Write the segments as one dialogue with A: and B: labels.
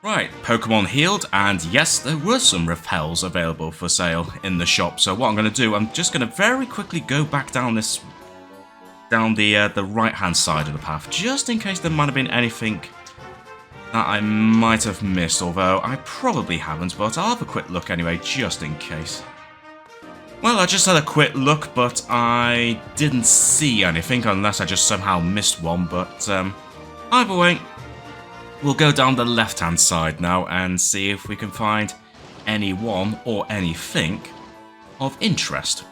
A: Right, Pokemon healed, and yes, there were some repels available for sale in the shop. So what I'm going to do, I'm just going to very quickly go back down the right-hand side of the path, just in case there might have been anything that I might have missed, although I probably haven't, but I'll have a quick look anyway, just in case. Well, I just had a quick look, but I didn't see anything, unless I just somehow missed one, but either way, we'll go down the left-hand side now and see if we can find anyone or anything of interest.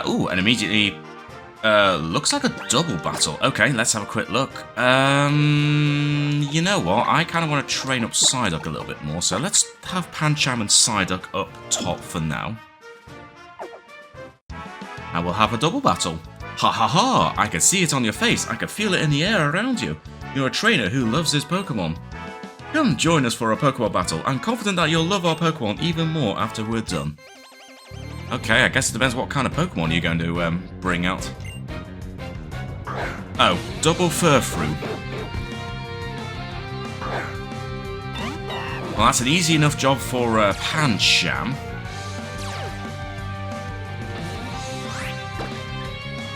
A: Ooh, and immediately looks like a double battle. Okay, let's have a quick look. You know what? I kind of want to train up Psyduck a little bit more, so let's have Pancham and Psyduck up top for now. And we'll have a double battle. Ha ha ha! I can see it on your face. I can feel it in the air around you. You're a trainer who loves his Pokemon. Come join us for a Pokemon battle. I'm confident that you'll love our Pokemon even more after we're done. Okay, I guess it depends what kind of Pokemon you're going to bring out. Oh, double Furfrou. Well, that's an easy enough job for Pancham.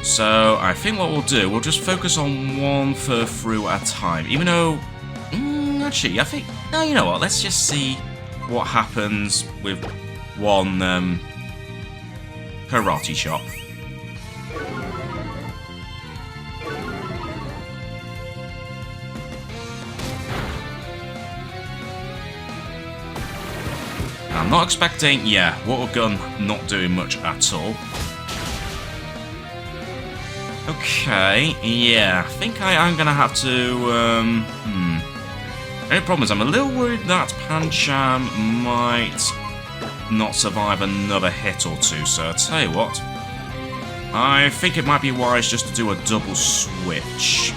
A: So, I think what we'll do, we'll just focus on one Furfrou at a time. Even though, actually, I think, no, you know what, let's just see what happens with one Karate Chop. I'm not expecting, yeah, Water Gun not doing much at all. Okay, yeah, I think I am going to have to, Any problem is I'm a little worried that Pancham might not survive another hit or two, so I'll tell you what. I think it might be wise just to do a double switch.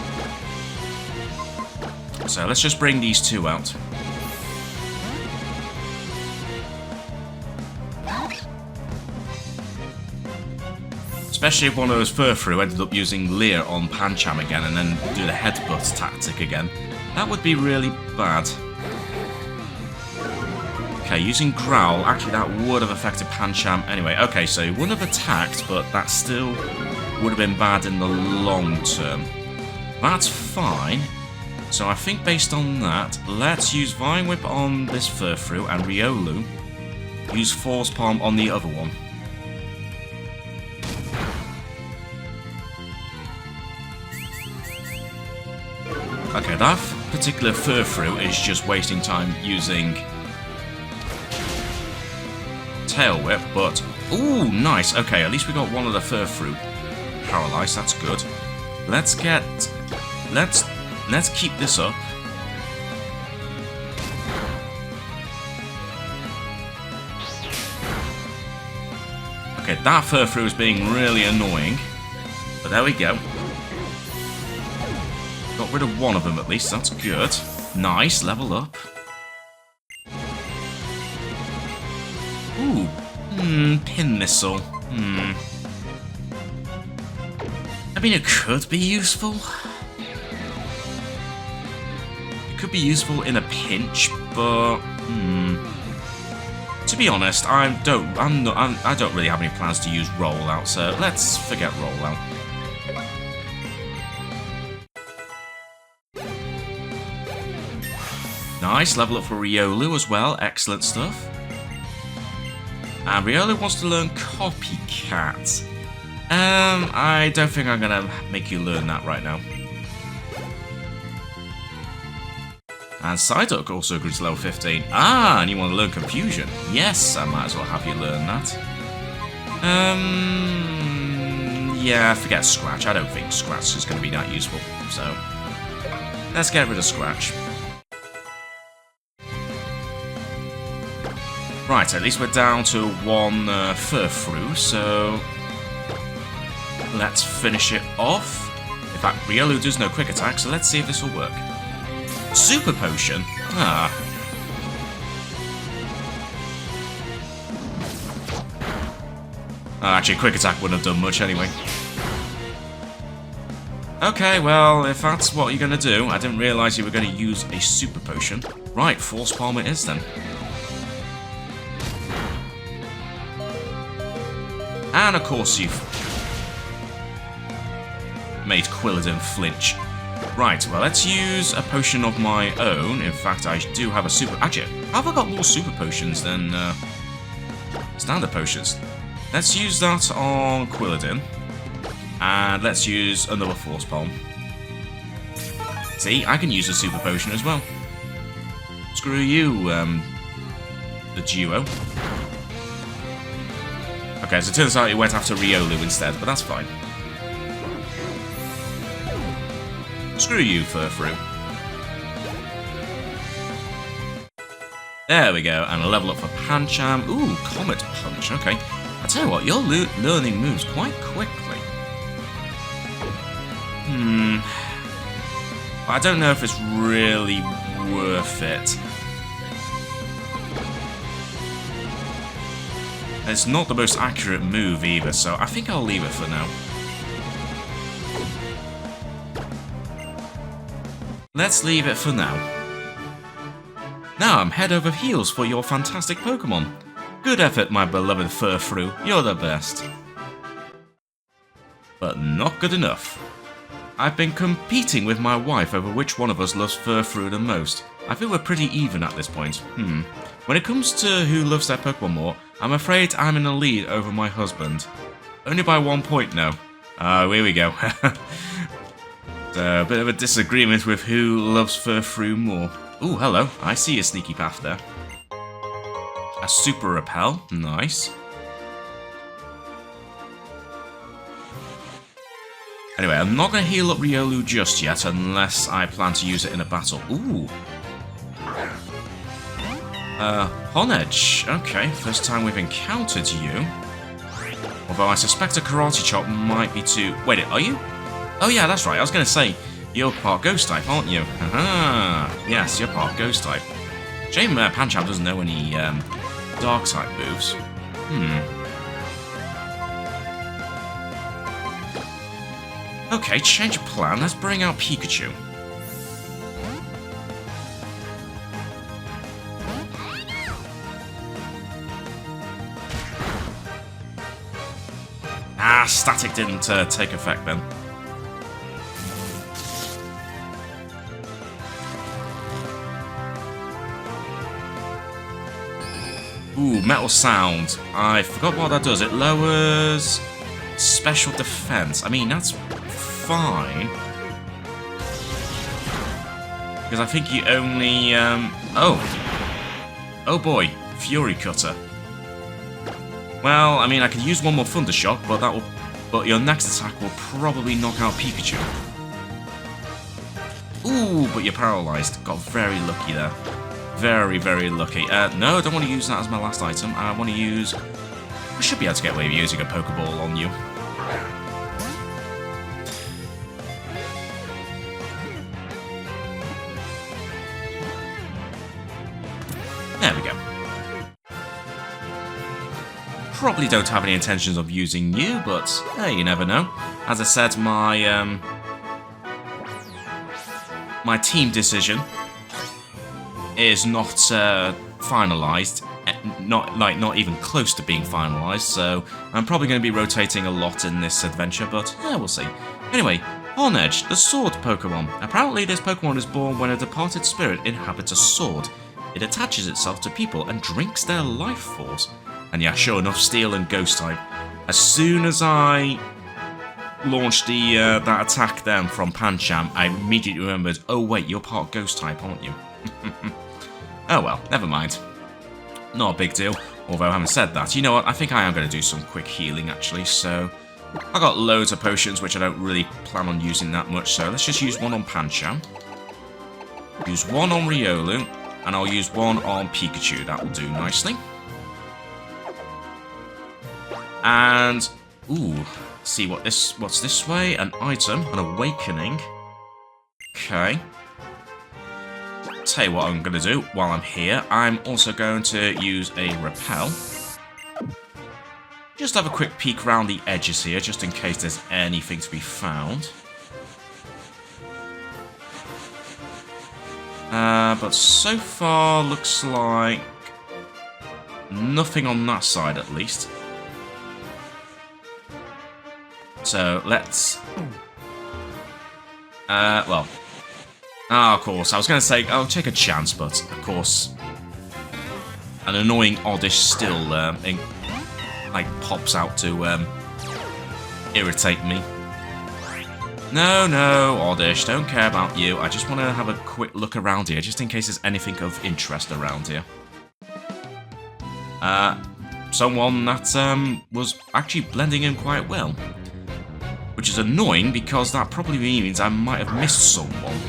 A: So let's just bring these two out. Especially if one of those Furfrou ended up using Leer on Pancham again and then do the headbutt tactic again. That would be really bad. Okay, using Growl, actually that would have affected Pancham anyway. Okay, so he wouldn't have attacked, but that still would have been bad in the long term. That's fine. So I think based on that, let's use Vine Whip on this Furfrou and Riolu. Use Force Palm on the other one. Okay, that particular Furfrou is just wasting time using Tail Whip, but... Ooh, nice. Okay, at least we got one of the Furfrou paralyzed. That's good. Let's keep this up. Okay, that Furfrou is being really annoying. But there we go. Got rid of one of them at least, that's good. Nice, level up. Ooh, Pin Missile. I mean, it could be useful. It could be useful in a pinch, but to be honest, I don't really have any plans to use Rollout, so let's forget Rollout. Nice, level up for Riolu as well, excellent stuff. And Riolu wants to learn Copycat. I don't think I'm gonna make you learn that right now. And Psyduck also agrees to level 15. Ah, and you want to learn Confusion. Yes, I might as well have you learn that. Yeah, forget Scratch. I don't think Scratch is going to be that useful. So, let's get rid of Scratch. Right, at least we're down to one Furfrou, so let's finish it off. In fact, Riolu does no quick attack, so let's see if this will work. Super Potion? Ah. Actually, quick attack wouldn't have done much anyway. Okay, well, if that's what you're going to do, I didn't realise you were going to use a super potion. Right, Force Palm it is then. And of course you've made Quilladin flinch. Right, well, let's use a potion of my own. In fact, I do have a super... Actually, have I got more super potions than standard potions? Let's use that on Quilladin. And let's use another Force Palm. See, I can use a super potion as well. Screw you, the duo. Okay, so it turns out it went after Riolu instead, but that's fine. Screw you, Furfrou. There we go, and a level up for Pancham. Ooh, Comet Punch, okay. I tell you what, you're learning moves quite quickly. I don't know if it's really worth it. It's not the most accurate move either, so I think I'll leave it for now. Let's leave it for now. Now I'm head over heels for your fantastic Pokemon. Good effort, my beloved Furfrou. You're the best. But not good enough. I've been competing with my wife over which one of us loves Furfrou the most. I feel we're pretty even at this point. When it comes to who loves their Pokemon more, I'm afraid I'm in the lead over my husband. Only by 1 point now. Here we go. A bit of a disagreement with who loves Furfrou more. Ooh, hello. I see a sneaky path there. A Super Repel. Nice. Anyway, I'm not going to heal up Riolu just yet unless I plan to use it in a battle. Ooh. Honedge. Okay, first time we've encountered you. Although I suspect a Karate Chop might be too... Wait, are you? Oh yeah, that's right. I was going to say, you're part Ghost type, aren't you? Haha. Yes, you're part Ghost type. Shame Pancham doesn't know any Dark type moves. Okay, change of plan. Let's bring out Pikachu. Ah, static didn't take effect then. Ooh, Metal Sound. I forgot what that does. It lowers special defense. I mean, that's fine. Because I think you only... Oh boy, Fury Cutter. Well, I mean, I could use one more Thunder Shock, but your next attack will probably knock out Pikachu. Ooh, but you're paralyzed. Got very lucky there. Very, very lucky. No, I don't want to use that as my last item. I want to use... I should be able to get away with using a Pokeball on you. There we go. Probably don't have any intentions of using you, but hey, you never know. As I said, my team decision is not finalized, not even close to being finalized. So I'm probably going to be rotating a lot in this adventure, but yeah, we'll see. Anyway, Honedge, the sword Pokemon. Apparently, this Pokemon is born when a departed spirit inhabits a sword. It attaches itself to people and drinks their life force. And yeah, sure enough, Steel and Ghost type. As soon as I launched that attack then from Pancham, I immediately remembered, oh wait, you're part Ghost type, aren't you? Oh well, never mind. Not a big deal. Although, having said that, you know what? I think I am going to do some quick healing, actually. So, I got loads of potions, which I don't really plan on using that much. So, let's just use one on Pancham. Use one on Riolu. And I'll use one on Pikachu. That will do nicely. And, ooh, see what's this way? An item, an awakening. Okay. Tell you what I'm going to do while I'm here. I'm also going to use a repel. Just have a quick peek around the edges here, just in case there's anything to be found. But so far, looks like nothing on that side, at least. So, let's... well... Ah, of course, I was going to say, I'll take a chance, but, of course... An annoying Oddish still, like, pops out to, irritate me. No, Oddish, don't care about you. I just want to have a quick look around here, just in case there's anything of interest around here. Someone that, was actually blending in quite well. Which is annoying, because that probably means I might have missed someone.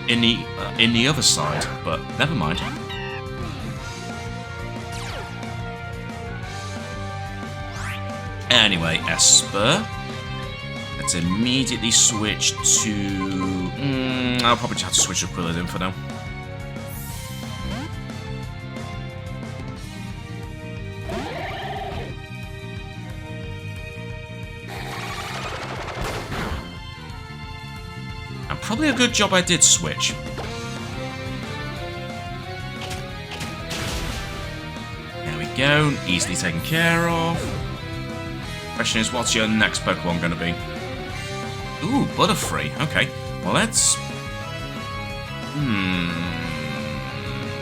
A: In the other side, but never mind. Anyway, Esper. Let's immediately switch to... I'll probably just have to switch to Quilladin for now. And probably a good job I did switch. There we go, easily taken care of. Question is, what's your next Pokemon going to be? Ooh, Butterfree. Okay. Well, let's...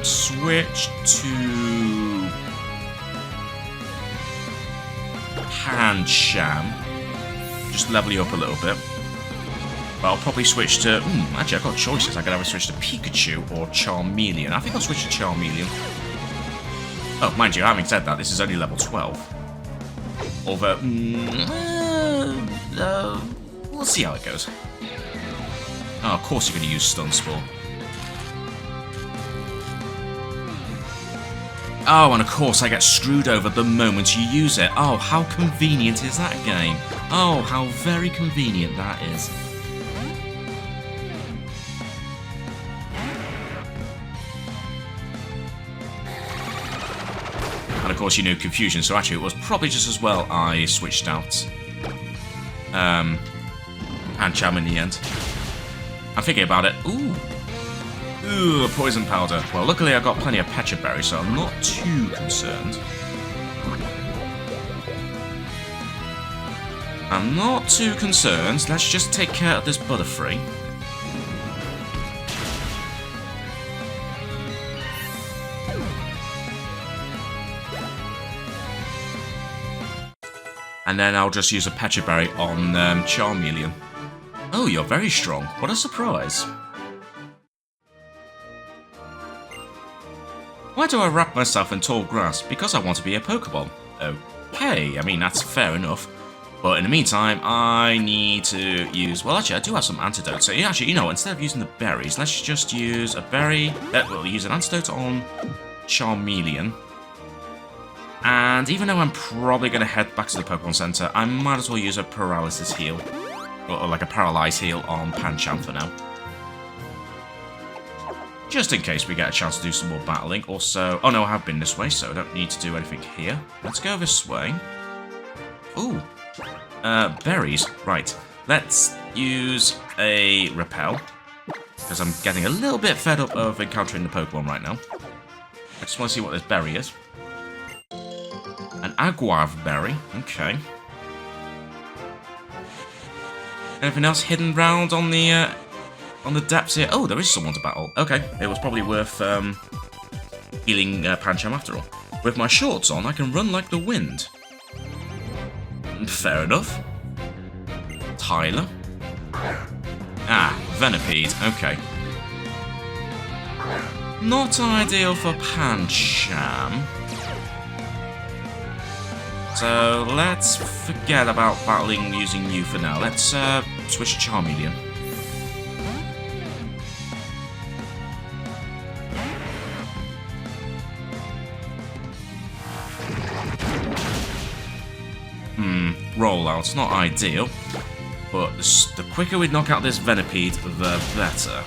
A: Switch to... Pancham. Just level you up a little bit. But I'll probably switch to... actually, I've got choices. I could either switch to Pikachu or Charmeleon. I think I'll switch to Charmeleon. Oh, mind you, having said that, this is only level 12. Although... we'll see how it goes. Oh, of course you're going to use Stun Spore. Oh, and of course I get screwed over the moment you use it. Oh, how convenient is that game? Oh, how very convenient that is. And of course you knew Confusion, so actually it was probably just as well I switched out Pancham in the end. I'm thinking about it. Ooh, poison powder. Well, luckily I got plenty of Pecha Berry, so I'm not too concerned. I'm not too concerned. Let's just take care of this Butterfree. And then I'll just use a Pecha Berry on Charmeleon. Oh, you're very strong. What a surprise. Why do I wrap myself in tall grass? Because I want to be a Pokeball. Okay, I mean, that's fair enough. But in the meantime, I need to use... Well, actually, I do have some antidotes. So, actually, you know what? Instead of using the berries, let's just use a berry... we'll use an antidote on Charmeleon. And even though I'm probably going to head back to the Pokemon Center, I might as well use a Paralysis heal. Or like a Paralyze heal on Pancham for now. Just in case we get a chance to do some more battling. Also... Oh no, I have been this way, so I don't need to do anything here. Let's go this way. Ooh. Berries. Right. Let's use a Repel. Because I'm getting a little bit fed up of encountering the Pokemon right now. I just want to see what this berry is. An Aguave berry. Okay. Anything else hidden round on the depths here? Oh, there is someone to battle. Okay, it was probably worth healing Pancham after all. With my shorts on, I can run like the wind. Fair enough. Tyler. Ah, Venipede. Okay. Not ideal for Pancham. So let's forget about battling using you for now. Let's switch to Charmeleon. Rollout's not ideal, but the quicker we knock out this Venipede, the better.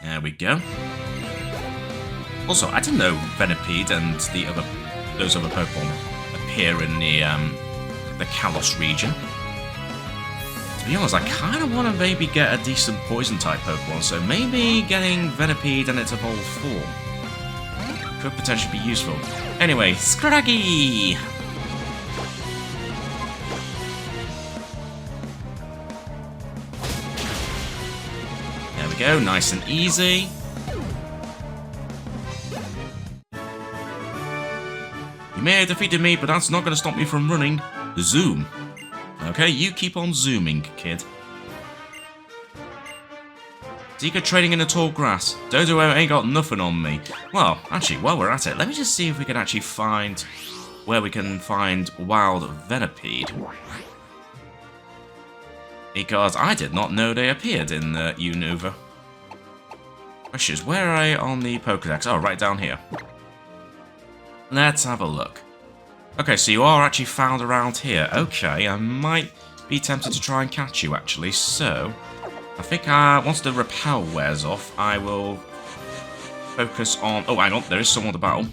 A: There we go. Also, I didn't know Venipede and those other Pokemon appear in the the Kalos region. To be honest, I kind of want to maybe get a decent Poison-type Pokemon, so maybe getting Venipede in its evolved form could potentially be useful. Anyway, Scraggy! There we go, nice and easy. You may have defeated me, but that's not going to stop me from running. Zoom. Okay, you keep on zooming, kid. Zika trading in the tall grass. Dodo ain't got nothing on me. Well, actually, while we're at it, let me just see if we can actually find where we can find wild Venipede. Because I did not know they appeared in Unova. Questions, where are I on the Pokédex? Oh, right down here. Let's have a look. Okay, so you are actually found around here. Okay, I might be tempted to try and catch you, actually. So, I think once the repel wears off, I will focus on... Oh, hang on, there is someone to battle.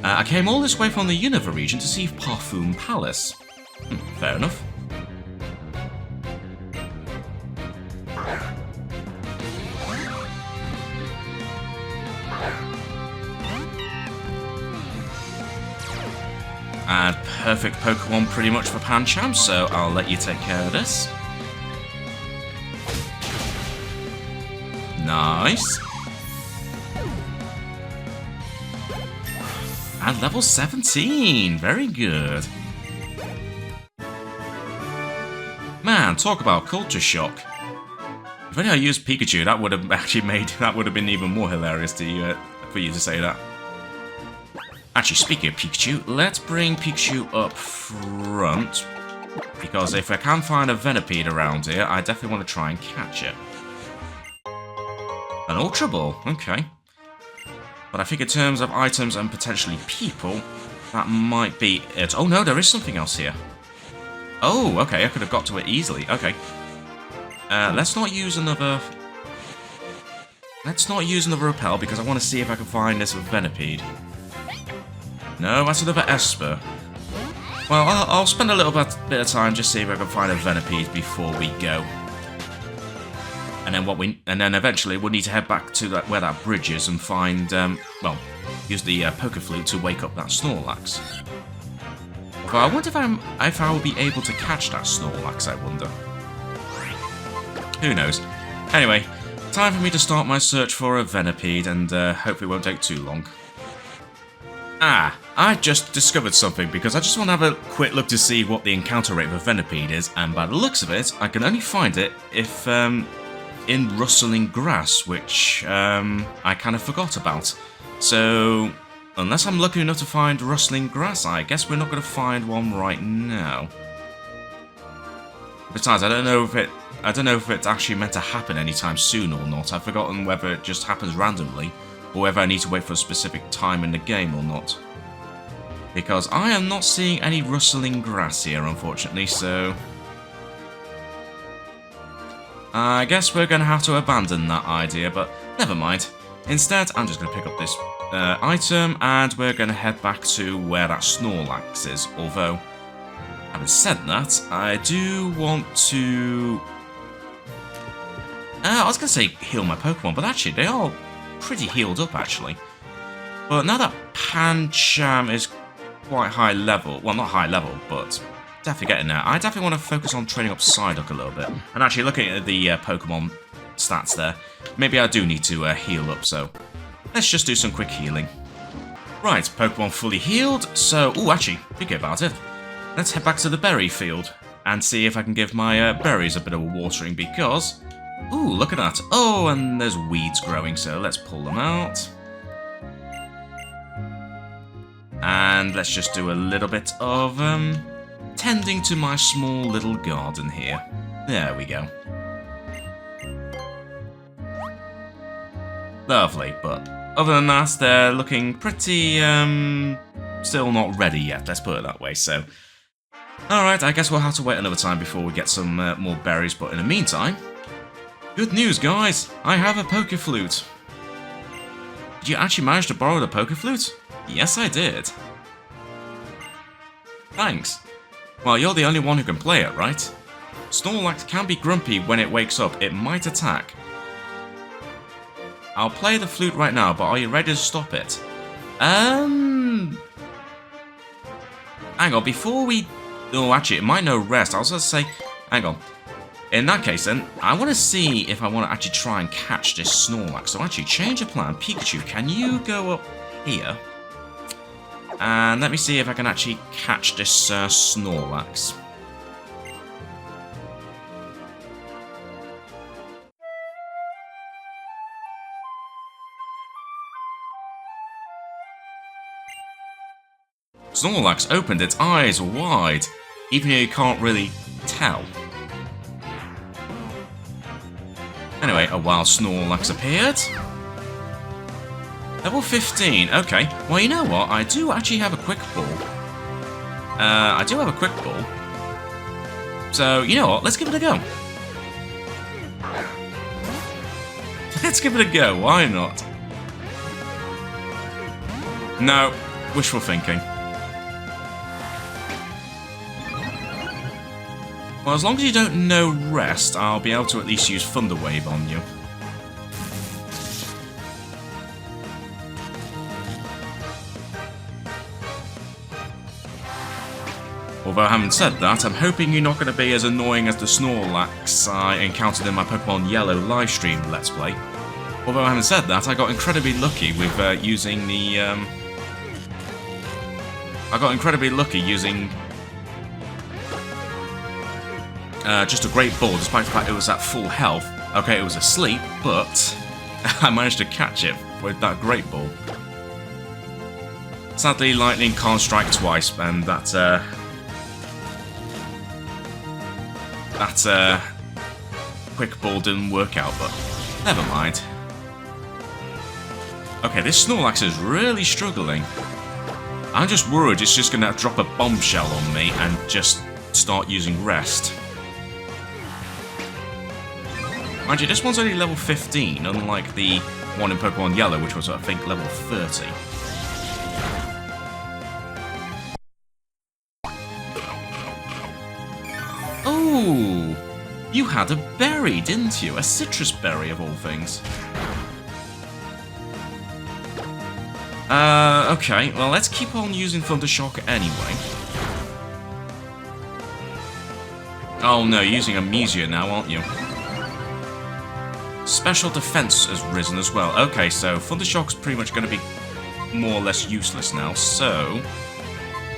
A: I came all this way from the Unova region to see Parfum Palace. Fair enough. And perfect Pokemon pretty much for Pancham, so I'll let you take care of this. Nice. And level 17, very good. Man, talk about culture shock. If only I used Pikachu, that would have actually been even more hilarious to you, for you to say that. Actually, speaking of Pikachu, let's bring Pikachu up front. Because if I can find a Venipede around here, I definitely want to try and catch it. An Ultra Ball, okay. But I think in terms of items and potentially people, that might be it. Oh no, there is something else here. Oh, okay, I could have got to it easily. Okay. Let's not use another... Let's not use another repel, because I want to see if I can find this Venipede. No, that's another Esper. Well, I'll spend a little bit of time just see if I can find a Venipede before we go. And then eventually we'll need to head back to where that bridge is and find well, use the Poké Flute to wake up that Snorlax. But I wonder if I will be able to catch that Snorlax, I wonder. Who knows? Anyway, time for me to start my search for a Venipede, and hopefully it won't take too long. Ah, I just discovered something, because I just want to have a quick look to see what the encounter rate of a Venipede is, and by the looks of it, I can only find it if in rustling grass, which I kind of forgot about. So, unless I'm lucky enough to find rustling grass, I guess we're not going to find one right now. Besides, I don't know if it's actually meant to happen anytime soon or not. I've forgotten whether it just happens randomly, or whether I need to wait for a specific time in the game or not. Because I am not seeing any rustling grass here, unfortunately, so... I guess we're going to have to abandon that idea, but never mind. Instead, I'm just going to pick up this item, and we're going to head back to where that Snorlax is. Although, having said that, I do want to... I was going to say heal my Pokemon, but actually, they are pretty healed up, actually. But now that Pancham is quite high level, well, not high level, but definitely getting there, I definitely want to focus on training up Psyduck a little bit. And actually, looking at the Pokemon stats there, maybe I do need to heal up, so let's just do some quick healing. Right, Pokemon fully healed, so... Ooh, actually, thinking about it, let's head back to the berry field and see if I can give my berries a bit of a watering, because... Ooh, look at that. Oh, and there's weeds growing, so let's pull them out. And let's just do a little bit of tending to my small little garden here. There we go. Lovely, but other than that, they're looking pretty, still not ready yet, let's put it that way, so... Alright, I guess we'll have to wait another time before we get some more berries, but in the meantime... Good news, guys! I have a Poké Flute. Did you actually manage to borrow the Poké Flute? Yes, I did. Thanks. Well, you're the only one who can play it, right? Snorlax can be grumpy when it wakes up. It might attack. I'll play the flute right now, but are you ready to stop it? Hang on, before we... Oh, actually, it might know rest. I was going to say... Hang on. In that case, then, I want to see if I want to actually try and catch this Snorlax. So actually, change of plan. Pikachu, can you go up here? And let me see if I can actually catch this Snorlax. Snorlax opened its eyes wide, even though you can't really tell. Anyway, a wild Snorlax appeared. Level 15, okay. Well, you know what? I do actually have a quick ball. So, you know what? Let's give it a go. Let's give it a go, why not? No, wishful thinking. Well, as long as you don't know rest, I'll be able to at least use Thunder Wave on you. Although having said that, I'm hoping you're not going to be as annoying as the Snorlax I encountered in my Pokemon Yellow livestream Let's Play. Although having said that, I got incredibly lucky with using the... just a great ball, despite the fact it was at full health. Okay, it was asleep, but I managed to catch it with that great ball. Sadly, lightning can't strike twice, and that quick ball didn't work out, but never mind. Okay, this Snorlax is really struggling. I'm just worried it's just going to drop a bombshell on me and just start using rest. Mind you, this one's only level 15, unlike the one in Pokemon Yellow, which was, I think, level 30. Oh! You had a berry, didn't you? A citrus berry, of all things. Okay, well, let's keep on using Thunder Shock anyway. Oh no, you're using Amnesia now, aren't you? Special defense has risen as well. Okay, so Thunder Shock's pretty much going to be more or less useless now. So,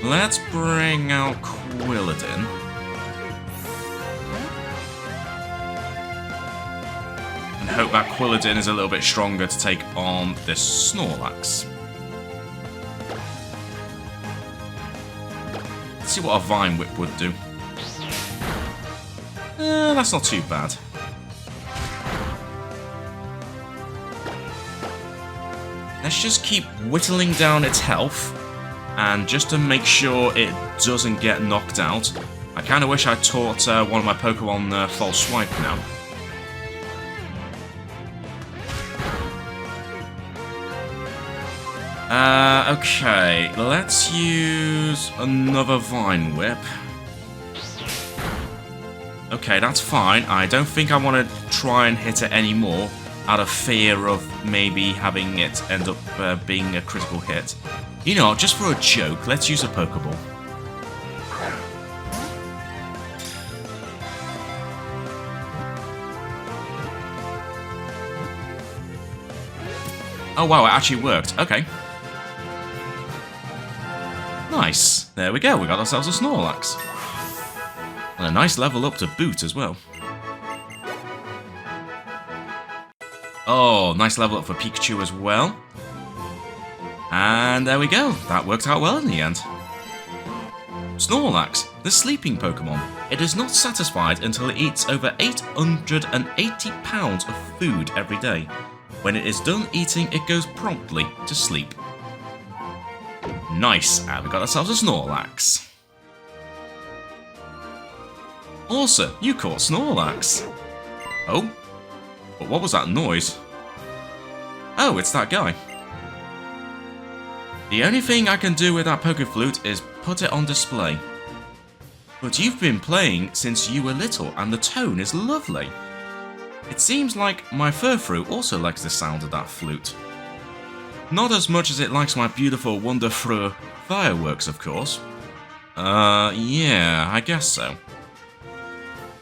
A: let's bring out Quilladin. And hope that Quilladin is a little bit stronger to take on this Snorlax. Let's see what a Vine Whip would do. That's not too bad. Let's just keep whittling down its health, and just to make sure it doesn't get knocked out, I kind of wish I taught one of my Pokemon False Swipe now. Okay, let's use another Vine Whip. Okay, that's fine. I don't think I want to try and hit it anymore, out of fear of maybe having it end up being a critical hit. You know, just for a joke, let's use a Pokeball. Oh wow, it actually worked. Okay. Nice. There we go, we got ourselves a Snorlax. And a nice level up to boot as well. Oh, nice level up for Pikachu as well. And there we go. That worked out well in the end. Snorlax, the sleeping Pokemon. It is not satisfied until it eats over 880 pounds of food every day. When it is done eating, it goes promptly to sleep. Nice, and we got ourselves a Snorlax. Awesome, you caught Snorlax. Oh, but what was that noise? Oh, it's that guy. The only thing I can do with that Poké Flute is put it on display. But you've been playing since you were little, and the tone is lovely. It seems like my Furfrou also likes the sound of that flute. Not as much as it likes my beautiful Wonderfrou fireworks, of course. Yeah, I guess so.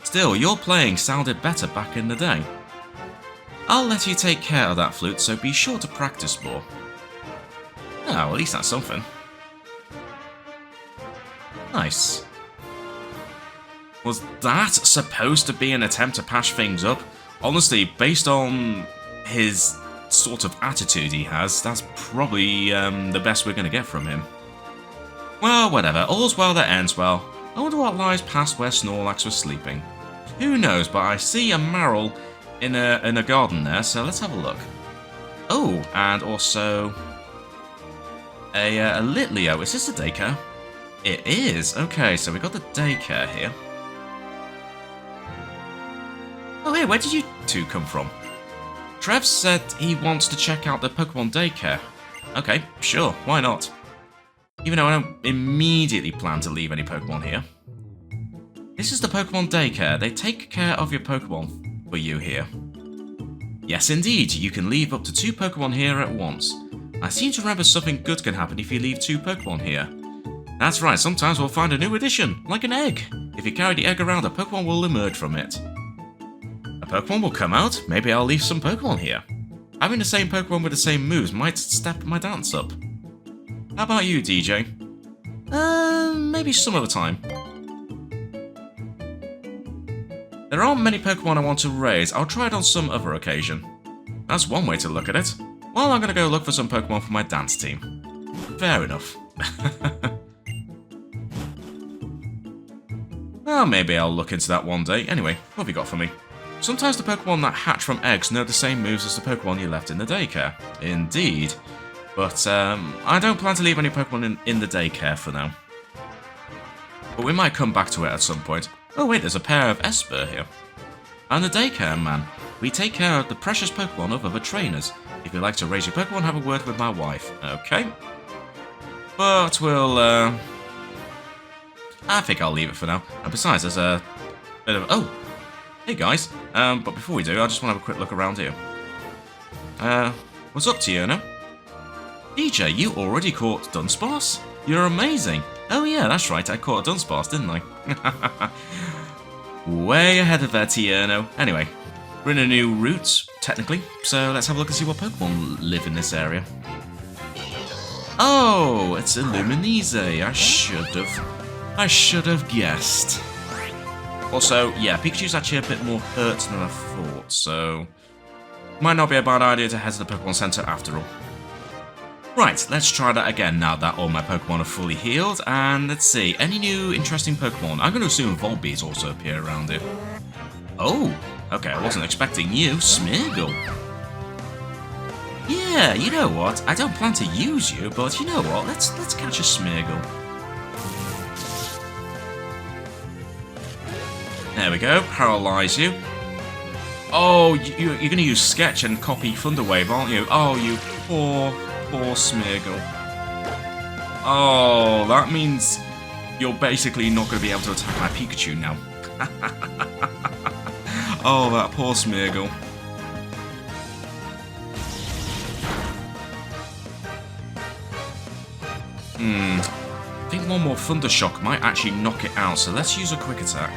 A: Still, your playing sounded better back in the day. I'll let you take care of that flute, so be sure to practice more. Oh, at least that's something. Nice. Was that supposed to be an attempt to patch things up? Honestly, based on his sort of attitude he has, that's probably the best we're going to get from him. Well, whatever. All's well that ends well. I wonder what lies past where Snorlax was sleeping. Who knows, but I see a Maril in a garden there, so let's have a look. Oh, and also a Litleo. Is this a daycare? It is. Okay, so we got the daycare here. Oh, hey, where did you two come from? Trev said he wants to check out the Pokemon daycare. Okay, sure, why not? Even though I don't immediately plan to leave any Pokemon here. This is the Pokemon daycare. They take care of your Pokemon for you here. Yes, indeed, you can leave up to 2 Pokemon here at once. I seem to remember something good can happen if you leave 2 Pokemon here. That's right, sometimes we'll find a new addition, like an egg. If you carry the egg around, a Pokemon will emerge from it. A Pokemon will come out, maybe I'll leave some Pokemon here. Having the same Pokemon with the same moves might step my dance up. How about you, DJ? Maybe some other time. There aren't many Pokemon I want to raise, I'll try it on some other occasion. That's one way to look at it. Well, I'm gonna go look for some Pokemon for my dance team. Fair enough. Well, maybe I'll look into that one day. Anyway, what have you got for me? Sometimes the Pokemon that hatch from eggs know the same moves as the Pokemon you left in the daycare. Indeed. But, I don't plan to leave any Pokemon in the daycare for now. But we might come back to it at some point. Oh wait, there's a pair of Esper here. I'm the daycare man. We take care of the precious Pokemon of other trainers. If you'd like to raise your Pokemon, have a word with my wife. Okay. But we'll, I think I'll leave it for now. And besides, there's a bit of... Oh! Hey guys. But before we do, I just want to have a quick look around here. What's up, Tierno? DJ, you already caught Dunsparce? You're amazing. Oh yeah, that's right, I caught a Dunsparce, didn't I? Way ahead of that, Tierno. Anyway, we're in a new route, technically, so let's have a look and see what Pokemon live in this area. Oh, it's a Luminese. I should have guessed. Also, yeah, Pikachu's actually a bit more hurt than I thought, so might not be a bad idea to head to the Pokemon Center after all. Right, let's try that again now that all my Pokemon are fully healed, and let's see, any new interesting Pokemon? I'm going to assume Volbeats also appear around here. Oh, okay, I wasn't expecting you, Smeargle. Yeah, you know what, I don't plan to use you, but you know what, let's catch a Smeargle. There we go, paralyze you. Oh, you're going to use Sketch and copy Thunderwave, aren't you? Oh, you poor Smeargle. Oh, that means you're basically not going to be able to attack my Pikachu now. Oh, that poor Smeargle. I think one more Thunder Shock might actually knock it out, so let's use a quick attack.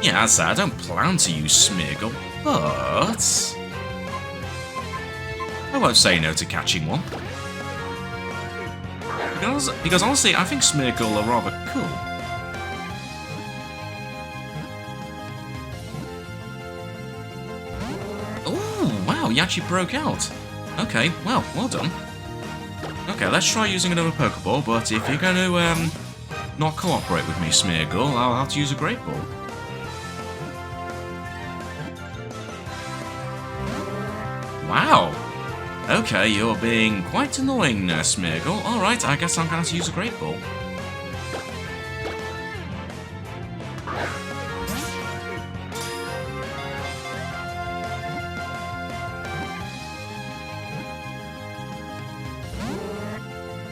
A: Yeah, as I said, I don't plan to use Smeargle, but I won't say no to catching one. Because honestly, I think Smeargle are rather cool. Oh, wow, you actually broke out. Okay, well done. Okay, let's try using another Pokeball, but if you're going to not cooperate with me, Smeargle, I'll have to use a Great Ball. Wow. Okay, you're being quite annoying, Smeargle. Alright, I guess I'm going to use a Great Ball.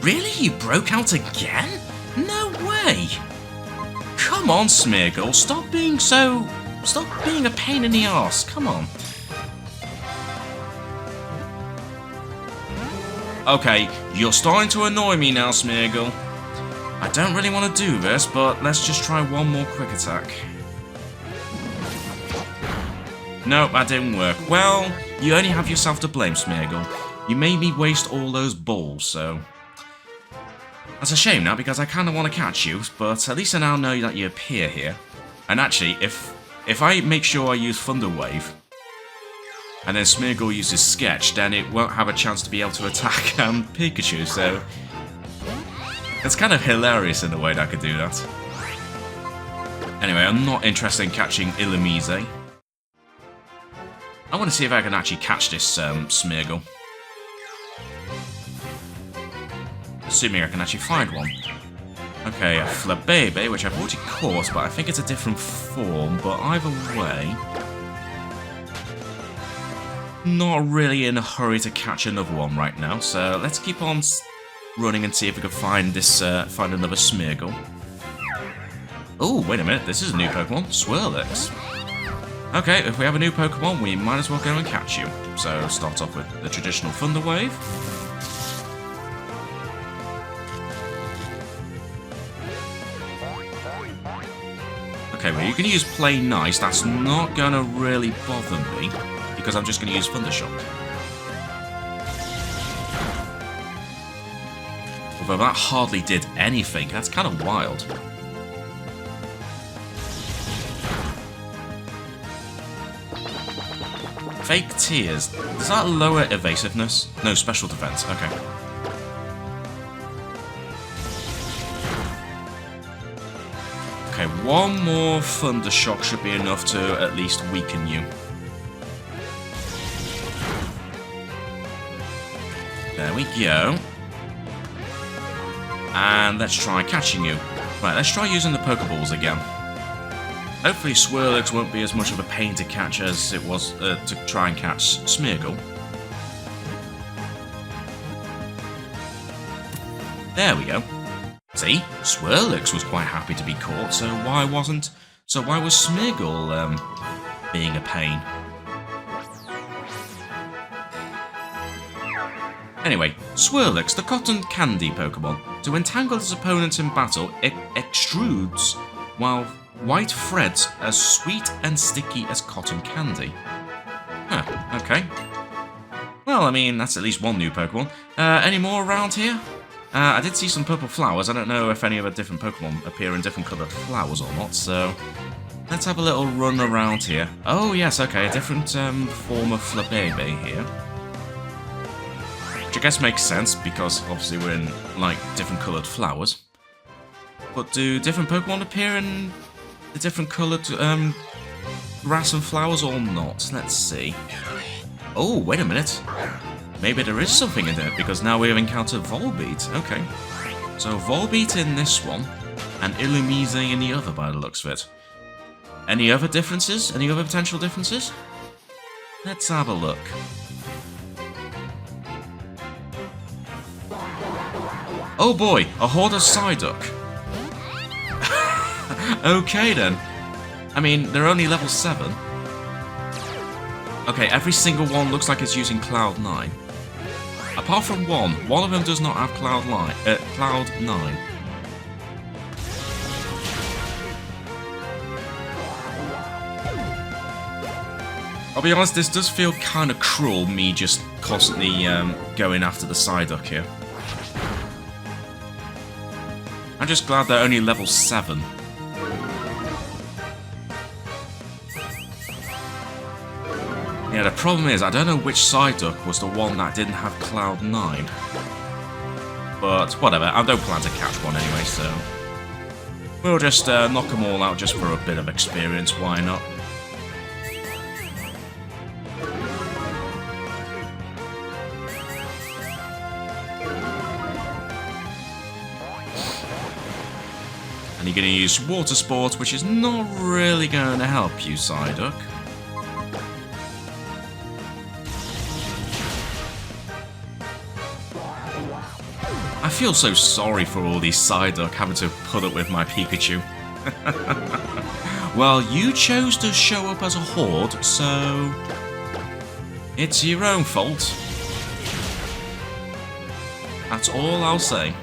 A: Really? You broke out again? No way! Come on, Smeargle, stop being a pain in the arse, come on. Okay, you're starting to annoy me now, Smeargle. I don't really want to do this, but let's just try one more quick attack. Nope, that didn't work. Well, you only have yourself to blame, Smeargle. You made me waste all those balls, so... That's a shame now, because I kind of want to catch you, but at least I now know that you appear here. And actually, if I make sure I use Thunder Wave, and then Smeargle uses Sketch, then it won't have a chance to be able to attack Pikachu, so... It's kind of hilarious in the way that I could do that. Anyway, I'm not interested in catching Illumise. I want to see if I can actually catch this Smeargle. Assuming I can actually find one. Okay, a Flabébé, which I've already caught, but I think it's a different form, but either way... Not really in a hurry to catch another one right now, so let's keep on running and see if we can find this, find another Smeargle. Oh, wait a minute, this is a new Pokemon, Snorlax. Okay, if we have a new Pokemon, we might as well go and catch you. So, start off with the traditional Thunder Wave. Okay, well, you can use Play Nice, that's not gonna really bother me, because I'm just gonna use Thundershock. Although that hardly did anything, that's kind of wild. Fake Tears. Does that lower evasiveness? No, special defense. Okay. Okay, one more Thundershock should be enough to at least weaken you. There we go. And let's try catching you. Right, let's try using the Pokeballs again. Hopefully Snorlax won't be as much of a pain to catch as it was to try and catch Smeargle. There we go. See? Snorlax was quite happy to be caught, so why was Smeargle being a pain? Anyway, Snorlax, the cotton candy Pokemon. To entangle his opponents in battle, it extrudes while white threads as sweet and sticky as cotton candy. Huh, okay. Well, I mean, that's at least one new Pokemon. Any more around here? I did see some purple flowers. I don't know if any of the different Pokemon appear in different coloured flowers or not, so... Let's have a little run around here. Oh, yes, okay, a different form of Flabébé here. Which I guess makes sense, because obviously we're in, like, different coloured flowers. But do different Pokemon appear in the different coloured grass and flowers or not? Let's see. Oh, wait a minute. Maybe there is something in there, because now we have encountered Volbeat. Okay. So Volbeat in this one, and Illumise in the other by the looks of it. Any other differences? Any other potential differences? Let's have a look. Oh boy, a horde of Psyduck. Okay then. I mean, they're only level 7. Okay, every single one looks like it's using Cloud 9. Apart from one of them does not have Cloud 9. I'll be honest, this does feel kind of cruel, me just constantly going after the Psyduck here. I'm just glad they're only level 7. Yeah, the problem is, I don't know which Psyduck was the one that didn't have Cloud 9. But, whatever, I don't plan to catch one anyway, so... We'll just knock them all out just for a bit of experience, why not? And you're going to use Water Sport, which is not really going to help you, Psyduck. I feel so sorry for all these Psyduck having to put up with my Pikachu. Well, you chose to show up as a horde, so it's your own fault. That's all I'll say.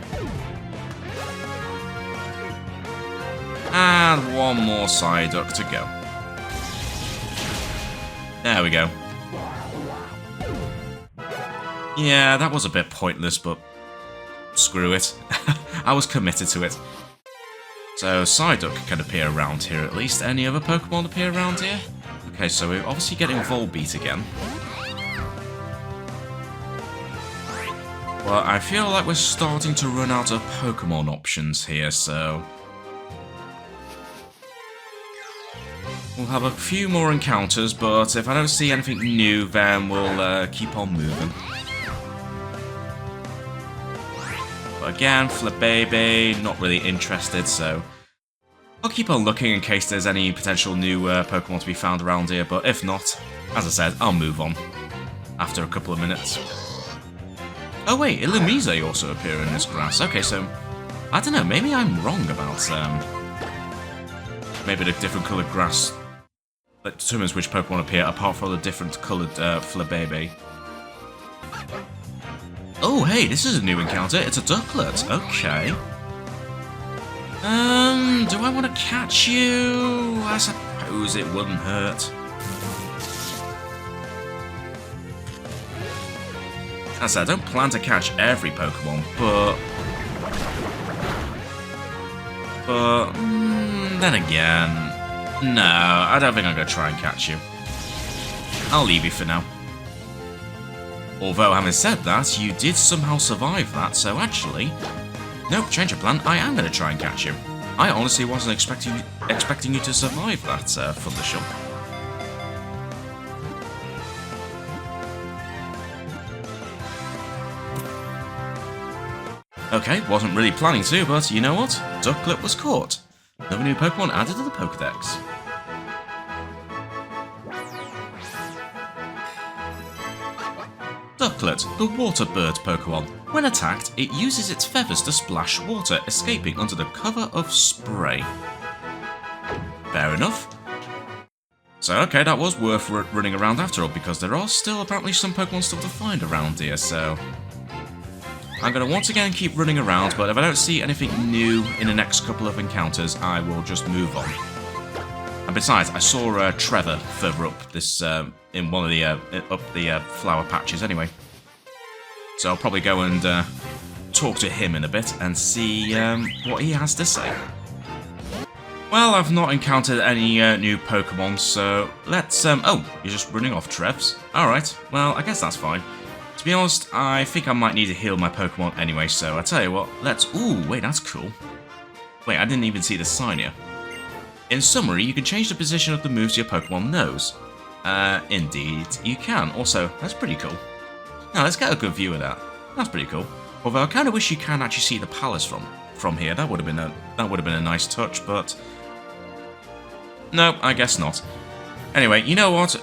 A: And one more Psyduck to go. There we go. Yeah, that was a bit pointless, but screw it. I was committed to it. So Psyduck can appear around here at least. Any other Pokemon appear around here? Okay, so we're obviously getting Volbeat again. Well, I feel like we're starting to run out of Pokemon options here, so we'll have a few more encounters, but if I don't see anything new, then we'll keep on moving. But again, Flabébé, not really interested, so I'll keep on looking in case there's any potential new Pokemon to be found around here, but if not, as I said, I'll move on after a couple of minutes. Oh wait, Illumise also appear in this grass. Okay, so I don't know, maybe I'm wrong about maybe the different coloured grass that determines which Pokemon appear, apart from the different coloured Flabébé. Oh, hey, this is a new encounter. It's a Ducklet. Okay. Do I want to catch you? I suppose it wouldn't hurt. As I said, I don't plan to catch every Pokemon, but then again, no, I don't think I'm going to try and catch you. I'll leave you for now. Although, having said that, you did somehow survive that, so actually, nope, change of plan, I am going to try and catch you. I honestly wasn't expecting you to survive that Thundershock. Okay, wasn't really planning to, but you know what? Ducklet was caught. Another new Pokemon added to the Pokédex. Ducklet, the water bird Pokemon. When attacked, it uses its feathers to splash water, escaping under the cover of spray. Fair enough. So okay, that was worth running around after all, because there are still apparently some Pokemon still to find around here, so I'm going to once again keep running around, but if I don't see anything new in the next couple of encounters, I will just move on. And besides, I saw Trevor further up this in one of the up the flower patches anyway. So I'll probably go and talk to him in a bit and see what he has to say. Well, I've not encountered any new Pokemon, so let's oh, you're just running off, Trevs. Alright, well, I guess that's fine. To be honest, I think I might need to heal my Pokemon anyway, so I tell you what, let's... Ooh, wait, that's cool. Wait, I didn't even see the sign here. In summary, you can change the position of the moves your Pokemon knows. Indeed, you can. Also, that's pretty cool. Now, let's get a good view of that. That's pretty cool. Although I kind of wish you can actually see the palace from here. That would have been a nice touch, but no, I guess not. Anyway, you know what?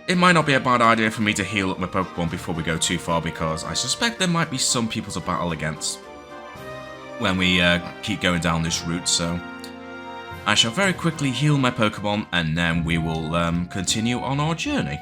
A: It might not be a bad idea for me to heal up my Pokemon before we go too far, because I suspect there might be some people to battle against when we keep going down this route, so I shall very quickly heal my Pokemon, and then we will continue on our journey.